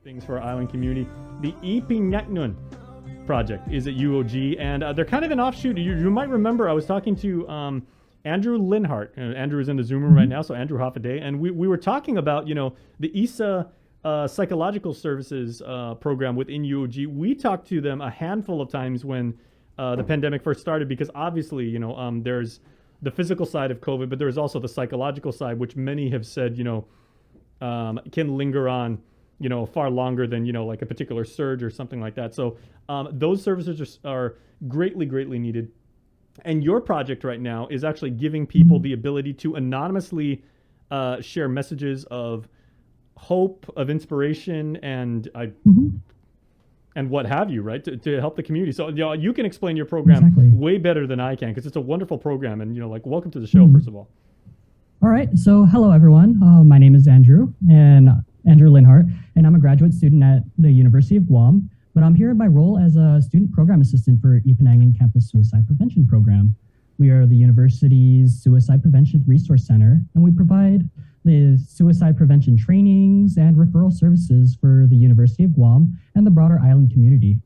things for our island community. The I Pinangon Project is at UOG, and they're kind of an offshoot. You might remember I was talking to Andrew Linhardt. Andrew is in the Zoom room right now, so Andrew Hoffaday, and we were talking about the ISA psychological services program within UOG. We talked to them a handful of times when the pandemic first started, because obviously there's the physical side of COVID, but there's also the psychological side, which many have said can linger on far longer than like a particular surge or something like that. So those services are greatly needed. And your project right now is actually giving people the ability to anonymously share messages of hope, of inspiration, and what have you, right, to help the community. So you can explain your program way better than I can, because it's a wonderful program. And welcome to the show, first of all. All right. So hello, everyone. My name is Andrew Linhardt, and I'm a graduate student at the University of Guam. But I'm here in my role as a student program assistant for I Pinangon Campus Suicide Prevention Program. We are the university's Suicide Prevention Resource Center, and we provide the suicide prevention trainings and referral services for the University of Guam and the broader island community.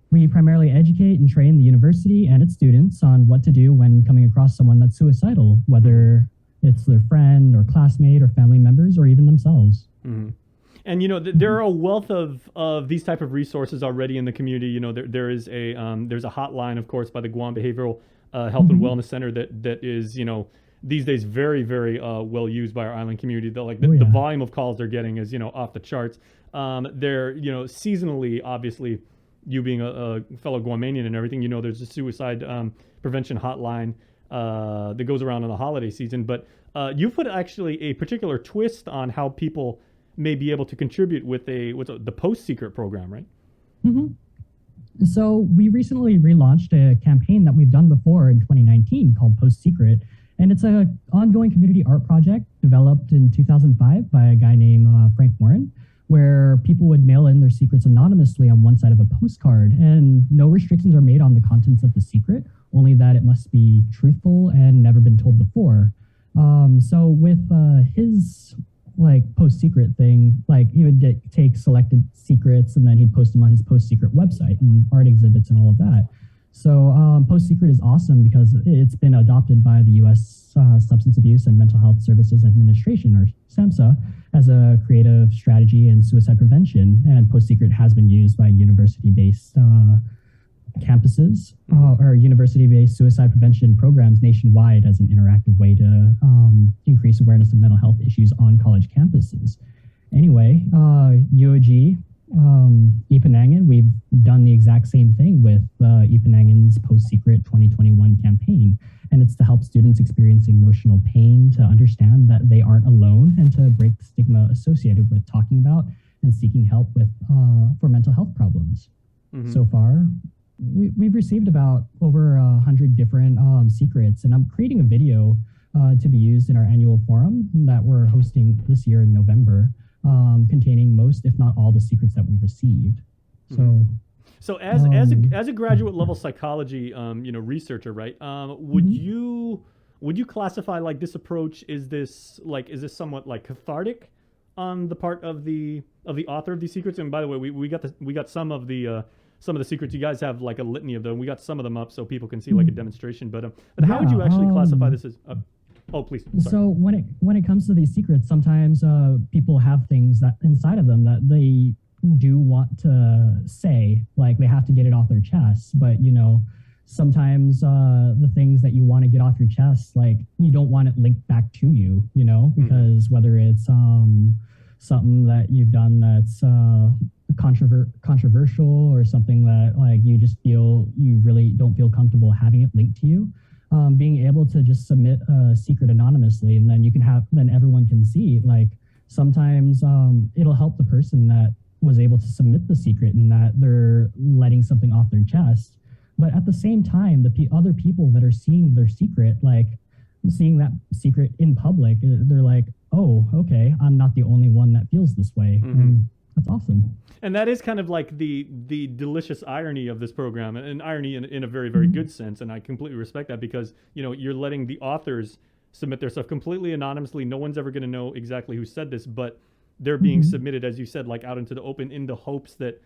We primarily educate and train the university and its students on what to do when coming across someone that's suicidal, whether it's their friend or classmate or family members or even themselves. Mm-hmm. And there are a wealth of these type of resources already in the community. There's a hotline, of course, by the Guam Behavioral Health and Wellness Center that is these days very well used by our island community. The volume of calls they're getting is off the charts. They're seasonally, obviously, you being a fellow Guamanian and everything, there's a suicide prevention hotline that goes around in the holiday season. But you put actually a particular twist on how people may be able to contribute with the PostSecret program, right? Mm-hmm. So we recently relaunched a campaign that we've done before in 2019 called PostSecret. And it's an ongoing community art project developed in 2005 by a guy named Frank Warren, where people would mail in their secrets anonymously on one side of a postcard, and no restrictions are made on the contents of the secret, only that it must be truthful and never been told before. So with his PostSecret thing, he would take selected secrets and then he'd post them on his PostSecret website and art exhibits and all of that. So PostSecret is awesome because it's been adopted by the U.S. Substance Abuse and Mental Health Services Administration, or SAMHSA, as a creative strategy in suicide prevention. And PostSecret has been used by university-based campuses or university-based suicide prevention programs nationwide as an interactive way to increase awareness of mental health issues on college campuses. Anyway, UOG, I Pinangon, we've done the exact same thing with I Pinangon's PostSecret 2021 campaign. And it's to help students experiencing emotional pain to understand that they aren't alone and to break the stigma associated with talking about and seeking help with for mental health problems. Mm-hmm. So far, we've received about over 100 different secrets, and I'm creating a video to be used in our annual forum that we're hosting this year in November, containing most, if not all, the secrets that we've received. So as a graduate level psychology researcher, right? Would you classify this approach, is this somewhat cathartic on the part of the author of these secrets? And by the way, we got some of the secrets. You guys have a litany of them. We got some of them up so people can see a demonstration. But how would you actually classify this as? Oh, please. Sorry. So when it comes to these secrets, sometimes people have things that inside of them that they do want to say, they have to get it off their chest. But sometimes the things that you want to get off your chest, you don't want it linked back to you, because whether it's something that you've done that's controversial or something that you just feel you really don't feel comfortable having it linked to you. Being able to just submit a secret anonymously, and then everyone can see. Sometimes it'll help the person that was able to submit the secret and that they're letting something off their chest. But at the same time, the other people that are seeing their secret, seeing that secret in public, they're like, oh, okay, I'm not the only one that feels this way. Mm-hmm. And that's awesome. And that is kind of the delicious irony of this program, and irony in a very good sense. And I completely respect that, because you're letting the authors submit their stuff completely anonymously. No one's ever going to know exactly who said this, but they're being submitted, as you said, like out into the open in the hopes that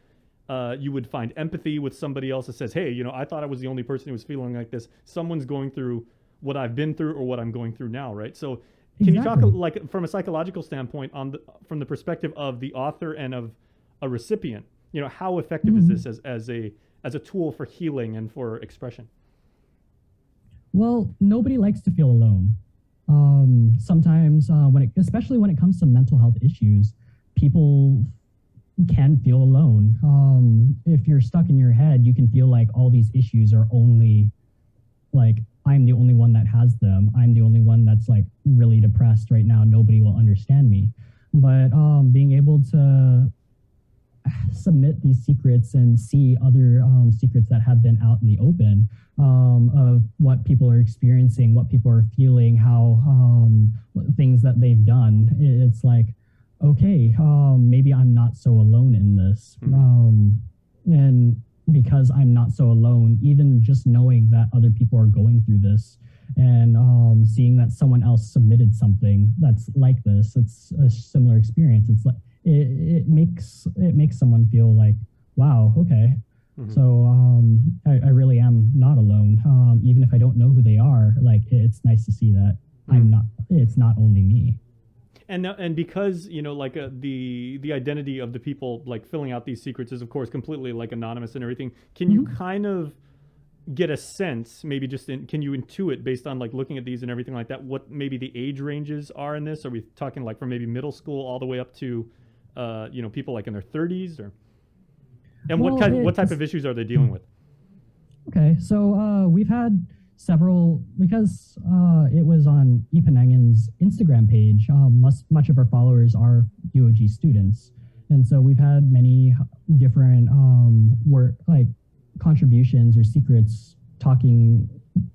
you would find empathy with somebody else that says, hey, I thought I was the only person who was feeling like this. Someone's going through what I've been through or what I'm going through now, right? So can you talk like from a psychological standpoint from the perspective of the author and of a recipient, how effective is this as a tool for healing and for expression? Well, nobody likes to feel alone. Sometimes, especially when it comes to mental health issues, people can feel alone. If you're stuck in your head, you can feel like all these issues are only like, I'm the only one that has them. I'm the only one that's like really depressed right now. Nobody will understand me. But being able to submit these secrets and see other secrets that have been out in the open of what people are experiencing, what people are feeling, how things that they've done, it's like, okay, maybe I'm not so alone in this. And because I'm not so alone, even just knowing that other people are going through this and seeing that someone else submitted something that's like this, it's a similar experience. It's like, it makes someone feel like, wow, okay. So I really am not alone. Even if I don't know who they are, like it's nice to see that it's not only me. And because like the identity of the people like filling out these secrets is of course completely like anonymous and everything, can you kind of get a sense, maybe can you intuit based on like looking at these and everything like that, what maybe the age ranges are in this? Are we talking like from maybe middle school all the way up to people like in their 30s what type of issues are they dealing with? Okay, so we've had several, because it was on I Pinangon's Instagram page. Much of our followers are UOG students, and so we've had many different contributions or secrets talking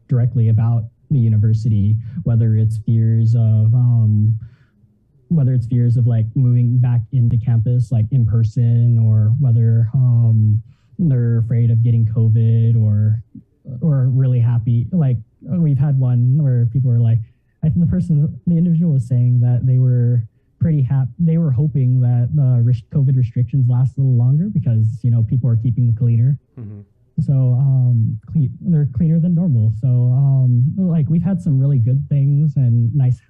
directly about the university, whether it's fears of like moving back into campus like in person, or whether they're afraid of getting COVID, or really happy. Like we've had one where people were like, the individual was saying that they were pretty happy. They were hoping that COVID restrictions last a little longer because people are keeping cleaner. So they're cleaner than normal. So like we've had some really good things and nice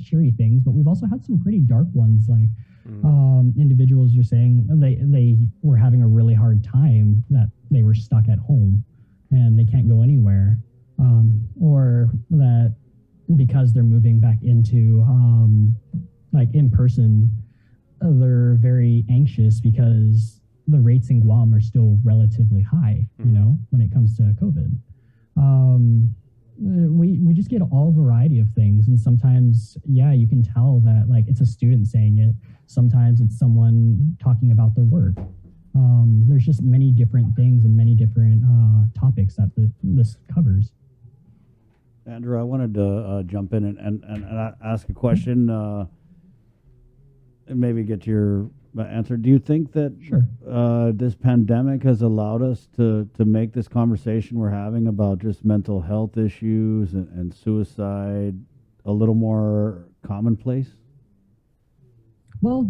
cheery things, but we've also had some pretty dark ones. Like individuals are saying they were having a really hard time, that they were stuck at home and they can't go anywhere, or that because they're moving back into like in person, they're very anxious because the rates in Guam are still relatively high, when it comes to COVID. We just get all variety of things, and sometimes, you can tell that like it's a student saying it. Sometimes it's someone talking about their work. There's just many different things and many different topics that this covers. Andrew, I wanted to jump in and ask a question and maybe get your answer. Do you think that this pandemic has allowed us to make this conversation we're having about just mental health issues and suicide a little more commonplace? Well,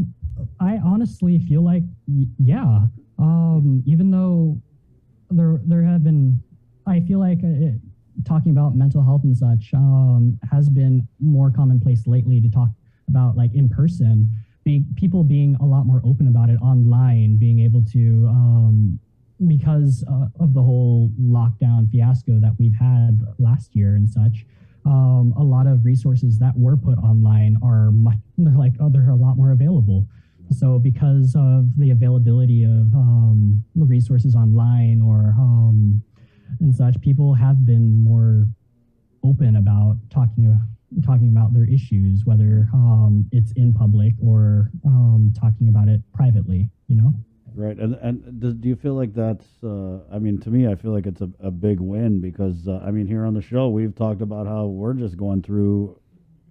I honestly feel like, even though there have been, I feel like talking about mental health and such has been more commonplace lately to talk about like in person. People being a lot more open about it online, being able to, because of the whole lockdown fiasco that we've had last year and such, a lot of resources that were put online they're a lot more available. So because of the availability of the resources online or and such, people have been more open about talking about their issues, whether it's in public or talking about it privately, Right. And do you feel like that's, to me, I feel like it's a big win because, here on the show, we've talked about how we're just going through,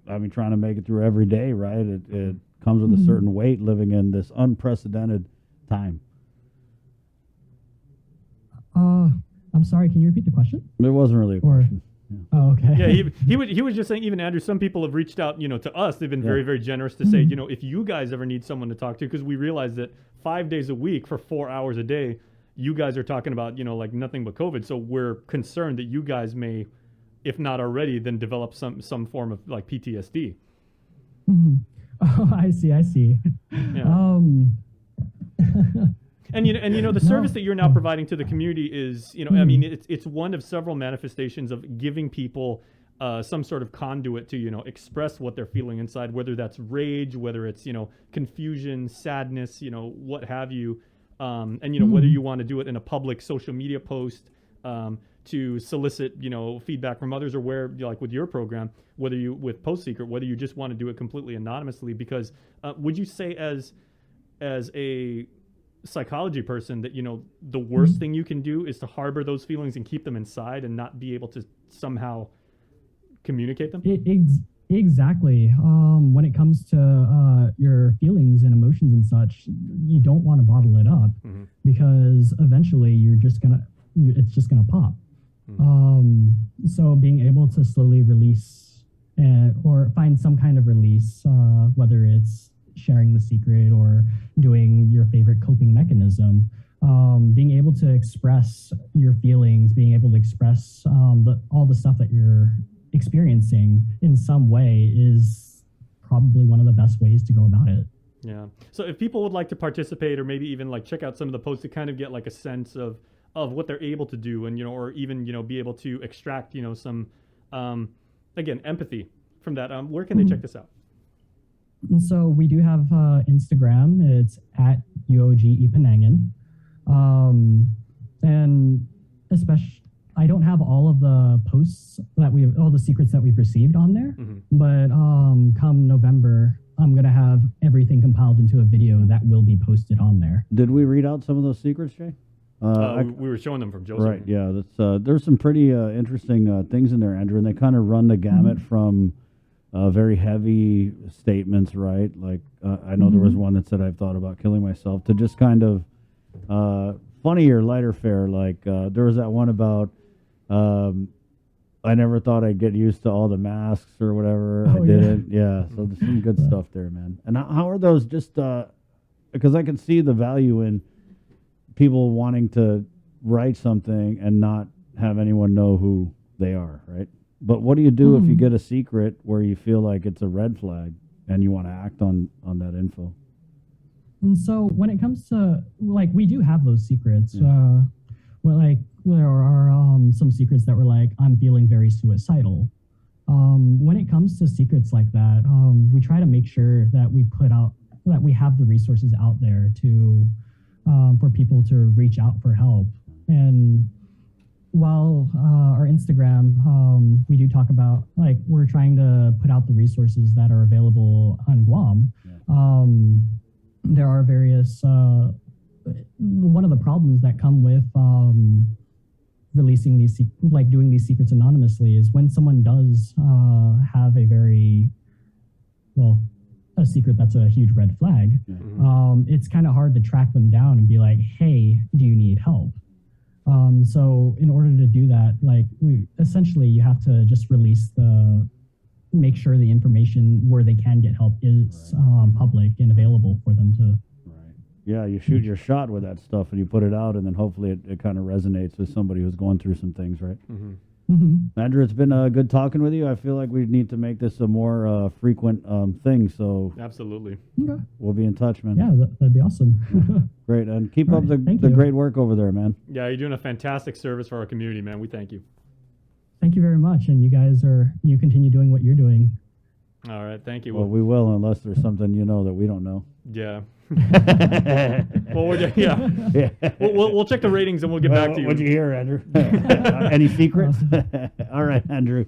trying to make it through every day, right? It comes with a certain weight living in this unprecedented time. I'm sorry, can you repeat the question? It wasn't really a question. Oh, okay. Yeah, he was just saying, even Andrew, some people have reached out, to us. They've been very, very generous to say, if you guys ever need someone to talk to, because we realize that 5 days a week for 4 hours a day, you guys are talking about, like nothing but COVID. So we're concerned that you guys may, if not already, then develop some form of like PTSD. Mm-hmm. Oh, I see. Yeah. And the service that you're now providing to the community is, I mean, it's one of several manifestations of giving people some sort of conduit to, express what they're feeling inside, whether that's rage, whether it's, confusion, sadness, what have you. And, whether you want to do it in a public social media post to solicit, feedback from others, or where, like with your program, whether you, with PostSecret, whether you just want to do it completely anonymously, because would you say as a psychology person that, the worst thing you can do is to harbor those feelings and keep them inside and not be able to somehow communicate them? Exactly. When it comes to your feelings and emotions and such, you don't want to bottle it up because eventually it's just gonna pop. So being able to slowly release or find some kind of release, whether it's sharing the secret or doing your favorite coping mechanism, being able to express your feelings, being able to express all the stuff that you're experiencing in some way is probably one of the best ways to go about it. Yeah. So if people would like to participate, or maybe even like check out some of the posts to kind of get like a sense of what they're able to do, and or even be able to extract some again, empathy from that, where can they check this out? And so we do have Instagram. It's at UOG I Pinangon. And especially, I don't have all of the posts all the secrets that we've received on there, but come November, I'm going to have everything compiled into a video that will be posted on there. Did we read out some of those secrets, Jay? We were showing them from Joseph. Right, yeah. That's, there's some pretty interesting things in there, Andrew, and they kind of run the gamut from very heavy statements, right? Like, I know there was one that said, I've thought about killing myself, to just kind of funnier, lighter fare. Like, there was that one about, I never thought I'd get used to all the masks or whatever. I didn't. Yeah, so there's some good stuff there, man. And how are those just, because I can see the value in people wanting to write something and not have anyone know who they are, right? But what do you do if you get a secret where you feel like it's a red flag and you want to act on that info? And so when it comes to, like, we do have those secrets. Like, there are some secrets that were like, I'm feeling very suicidal. When it comes to secrets like that, we try to make sure that we have the resources out there to for people to reach out for help. And while our Instagram, we do talk about, like, we're trying to put out the resources that are available on Guam. There are various, one of the problems that come with releasing these, doing these secrets anonymously, is when someone does have a secret that's a huge red flag, it's kind of hard to track them down and be like, hey, do you need help? So in order to do that, you have to just make sure the information where they can get help is public and available for them to. Right. Yeah, you shoot your shot with that stuff and you put it out, and then hopefully it kind of resonates with somebody who's going through some things, right? Andrew, it's been good talking with you. I feel like we need to make this a more frequent thing. So absolutely, we'll be in touch, man. Yeah, that'd be awesome. Great, and keep up the great work over there, man. Yeah, you're doing a fantastic service for our community, man. We thank you. Thank you very much, and you continue doing what you're doing. All right, thank you. Well, we will, unless there's something that we don't know. Yeah. Well, we'll check the ratings and we'll get back to you. What'd you hear, Andrew? Any secrets? All right, Andrew.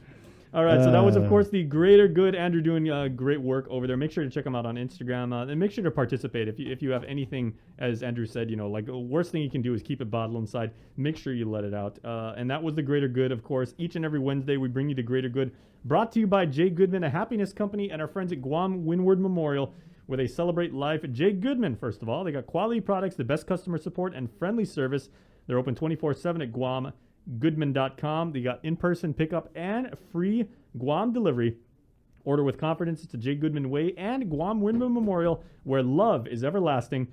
All right, so that was, of course, the Greater Good. Andrew doing great work over there. Make sure to check him out on Instagram, and make sure to participate. If you have anything, as Andrew said, like, the worst thing you can do is keep it bottled inside. Make sure you let it out. And that was the Greater Good, of course. Each and every Wednesday, we bring you the Greater Good, brought to you by Jay Goodman, a happiness company, and our friends at Guam Windward Memorial, where they celebrate life. Jay Goodman, first of all, they got quality products, the best customer support, and friendly service. They're open 24/7 at Guam jgoodman.com. They got in-person pickup and free Guam delivery. Order with confidence. It's the J. Goodman Way and Guam Windmill Memorial, where love is everlasting.